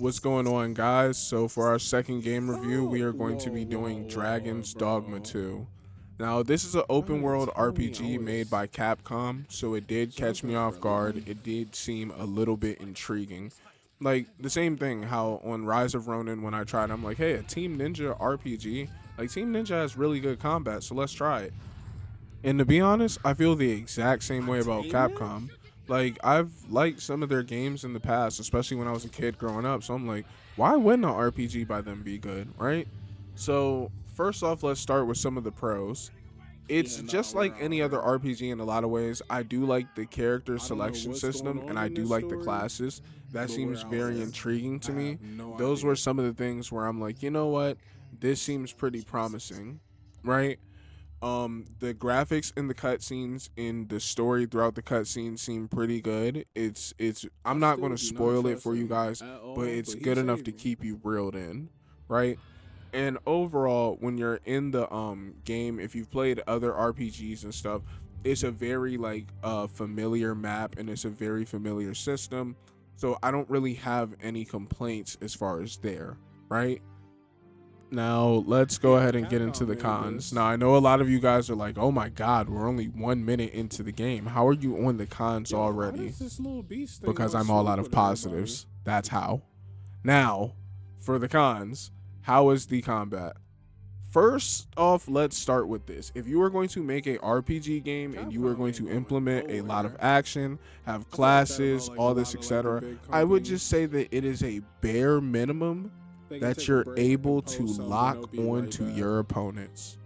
What's going on, guys? So for our second game review, we are going to be doing Dragon's Dogma 2. Now, this is an open world RPG made by Capcom, so it did catch me off guard. It did seem a little bit intriguing. Like, the same thing, how on Rise of Ronin, when I tried, I'm like, hey, a Team Ninja RPG? Like, Team Ninja has really good combat, so let's try it. And to be honest, I feel the exact same way about Capcom. Like, I've liked some of their games in the past, especially when I was a kid growing up. So I'm like, why wouldn't an RPG by them be good, right? So, first off, let's start with some of the pros. It's just like any other RPG in a lot of ways. I do like the character selection system, and I do like the classes. That seems very intriguing to me. Those were some of the things where I'm like, you know what? This seems pretty promising, right? The graphics in the cutscenes, in the story throughout the cutscenes seem pretty good. It's I'm not going to spoil it for you guys, but it's good enough to keep you reeled in, right? And overall, when you're in the game, if you've played other RPGs and stuff, it's a very like familiar map, and it's a very familiar system. So I don't really have any complaints as far as there, right? Now, let's go ahead and get into the cons. Now, I know a lot of you guys are like, oh my god, we're only 1 minute into the game. How are you on the cons already? Because I'm all out of positives. That's how. Now, for the cons, how is the combat? First off, let's start with this. If you are going to make a RPG game and you are going to implement a lot of action, have classes, all this, etc., I would just say that it is a bare minimum that you're able to lock on to your opponents.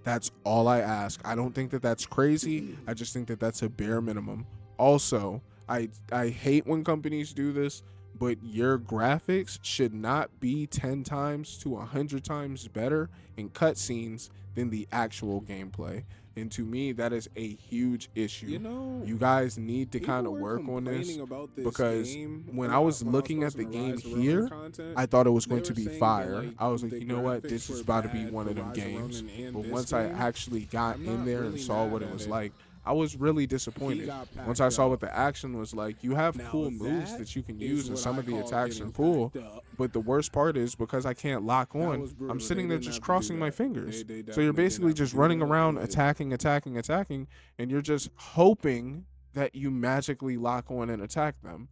That's all I ask. I don't think that that's crazy. I just think that that's a bare minimum. Also, I hate when companies do this, but your graphics should not be 10 times to 100 times better in cutscenes than the actual gameplay. And to me, that is a huge issue. You guys need to kind of work on this, because when I was looking at the game here, I thought it was going to be fire. I was like, you know what, this is about to be one of them games. But once I actually got in there and saw what it was like, I was really disappointed. Once I saw what the action was like, you have cool moves that you can use, and some of the attacks are cool. But the worst part is, because I can't lock on, I'm sitting there just crossing my fingers. So you're basically just running around attacking, and you're just hoping that you magically lock on and attack them.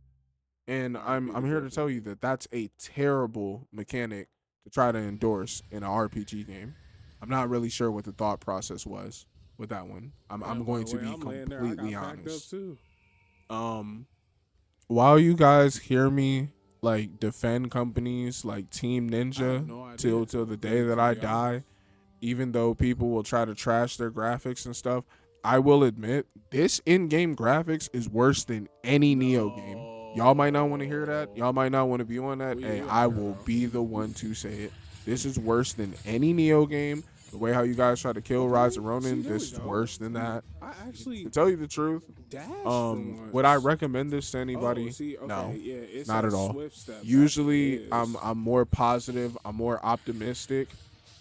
And I'm here to tell you that that's a terrible mechanic to try to endorse in an RPG game. I'm not really sure what the thought process was with that one. I'm going to be completely honest. While you guys hear me like defend companies like Team Ninja till the day that I die, even though people will try to trash their graphics and stuff, I will admit this in-game graphics is worse than any Neo game. Y'all might not want to hear that. Y'all might not want to be on that. Hey, I will be the one to say it. This is worse than any Neo game. The way how you guys try to kill Rise of Ronin, this is worse than that. To tell you the truth, would I recommend this to anybody? No, not at all. Usually, I'm more positive. I'm more optimistic.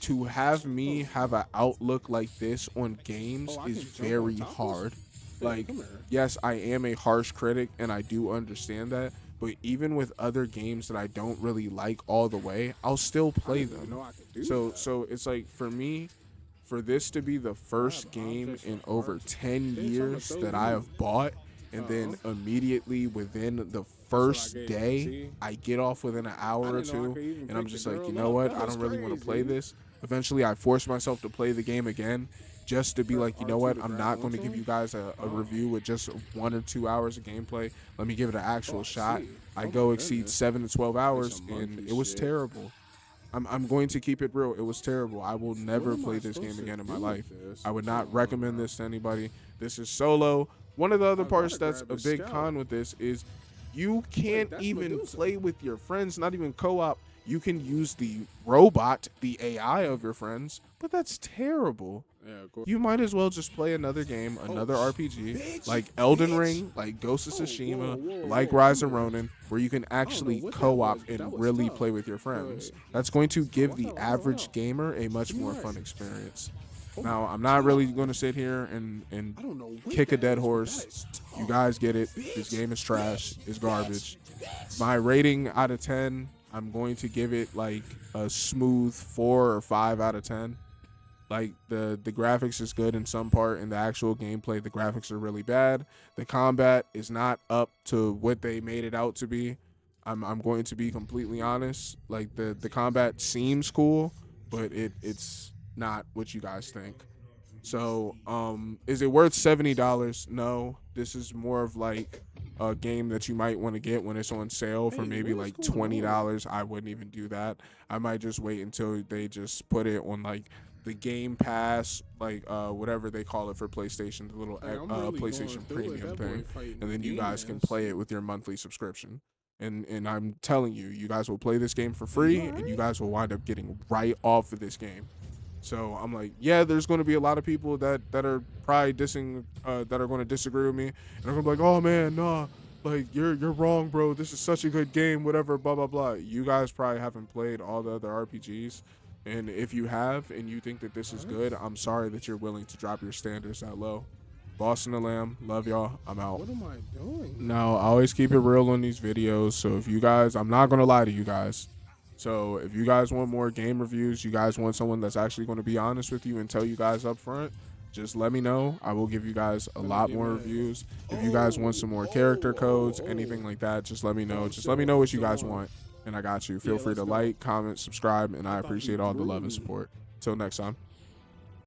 To have me have an outlook like this on games is very hard. Like, yes, I am a harsh critic, and I do understand that. But even with other games that I don't really like all the way, I'll still play them. So it's like, for me, for this to be the first game in over 10 years that I have bought, and then immediately within the first day, I get off within an hour or two, and I'm just like, you know what, I don't really want to play this. Eventually, I force myself to play the game again, just to be like, you know what, I'm not going to give you guys a review with just 1 or 2 hours of gameplay. Let me give it an actual shot. I go exceed 7 to 12 hours, and it was terrible. I'm going to keep it real. It was terrible. I will never play this game again in my life. I would not recommend this to anybody. This is solo. One of the other parts that's a big con with this is you can't even play with your friends, not even co-op. You can use the robot, the AI of your friends, but that's terrible. You might as well just play another game, another RPG, like Elden Ring, like Ghost of Tsushima, like Rise of Ronin, where you can actually co-op and really play with your friends. That's going to give the average gamer a much more fun experience. Now, I'm not really going to sit here and kick a dead horse. You guys get it. This game is trash. It's garbage. My rating out of 10, I'm going to give it like a smooth 4 or 5 out of 10. Like the graphics is good in some part, and the actual gameplay, the graphics are really bad. The combat is not up to what they made it out to be. I'm going to be completely honest. Like the combat seems cool, but it's not what you guys think. So, is it worth $70? No. This is more of like a game that you might want to get when it's on sale for Hey, maybe what is like going on? $20. I wouldn't even do that. I might just wait until they just put it on like the Game Pass, like whatever they call it for PlayStation, the little Like, I'm really going PlayStation through it. Premium That boy thing, and fighting then you guys can demons. play it with your monthly subscription. And I'm telling you, you guys will play this game for Are you free, and you alright? guys will wind up getting right off of this game. So I'm like, yeah, there's going to be a lot of people that are probably dissing, that are going to disagree with me, and they're going to be like, oh man, nah, like you're wrong, bro. This is such a good game, whatever, blah blah blah. You guys probably haven't played all the other RPGs, and if you have and you think that this is What? good, I'm sorry that you're willing to drop your standards that low. Bostondalamb, love y'all. I'm out. What am I doing? No, I always keep it real on these videos. So if you guys, I'm not gonna lie to you guys. So if you guys want more game reviews, you guys want someone that's actually going to be honest with you and tell you guys up front, just let me know. I will give you guys a Gonna lot give more it. reviews. If you guys want Oh, some more character oh, codes, oh, anything oh. like that, just let me know. Oh, Just let me know what you so guys want, and I got you. Feel yeah, free let's to go. like, comment, subscribe, and I I thought he appreciate all the love and grew. support. Till next time.